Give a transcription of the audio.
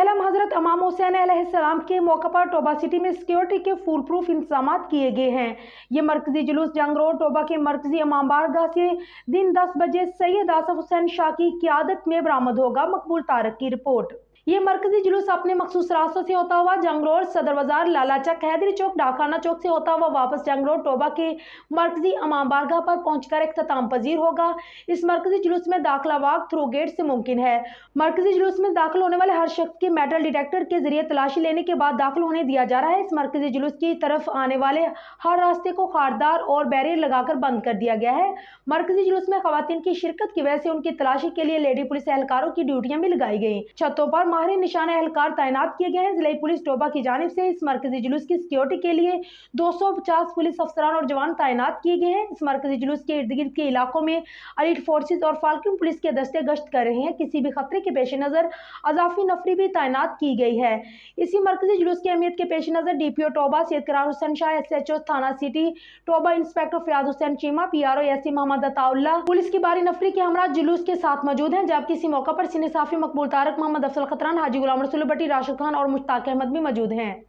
आलम हजरत इमाम हुसैन अलैहिस्सलाम के मौके पर टोबा सिटी में सिक्योरिटी के फुल प्रूफ इंतजाम किए गए हैं। ये मरकजी जुलूस जंग रोड टोबा के मरकजी इमाम बारगाह से दिन 10 बजे सैयद आसफ हुसैन शाह की क़ियादत में बरामद होगा। मकबूल तारक की रिपोर्ट। ये मरकजी जुलूस अपने मखसूस रास्तों से होता हुआ जंग रोड, सदर बाजार, लाला चक, हैदरी चौक, डाकखाना चौक से होता हुआ वापस जंग रोड टोबा के मरकजी इमाम बारगाह पर पहुंचकर इख्तिताम पजीर होगा। इस मरकजी जुलूस में दाखिला वाक थ्रू गेट से मुमकिन है। मरकजी जुलूस में दाखिल होने वाले हर शख्स की मेटल डिटेक्टर के जरिए तलाशी लेने के बाद दाखिल होने दिया जा रहा है। इस मरकजी जुलूस की तरफ आने वाले हर रास्ते को खारदार और बैरियर लगाकर बंद कर दिया गया है। मरकजी जुलूस में खवातीन की शिरकत की वजह से उनकी तलाशी के लिए लेडी पुलिस एहलकारों की ड्यूटियां भी लगाई गई। छतों पर माहिर निशाना एहलकार तैनात किए गए हैं। जिला पुलिस टोबा की जानिब से इस मरकजी जुलूस की सिक्योरिटी के लिए 250 पुलिस अफसरान और जवान तैनात किए गए हैं। इस मरकजी जुलूस के इर्द गिर्द के इलाकों में एलीट फोर्सेज और फाल्कन पुलिस के दस्ते गश्त कर रहे हैं। किसी भी खतरे के पेश नजर अजाफी नफरी भी तैनात की गई है। इसी मरकजी जुलूस की अहमियत के पेश नजर DPO टोबा सैयद करार हुसैन शाह, SHO थाना city Toba inspector Fayyaz Hussain Cheema, PRO SC Mohammad Ataullah police की बारी नफरी के हमरा जुलूस के साथ मौजूद हैं। जबकि इसी मौका पर सीनियर साफी मकबूल तारक, मोहम्मद अफसल खतरान, हाजी गुलाम रसूल भट्टी, राशिद खान और मुश्ताक अहमद भी मौजूद हैं।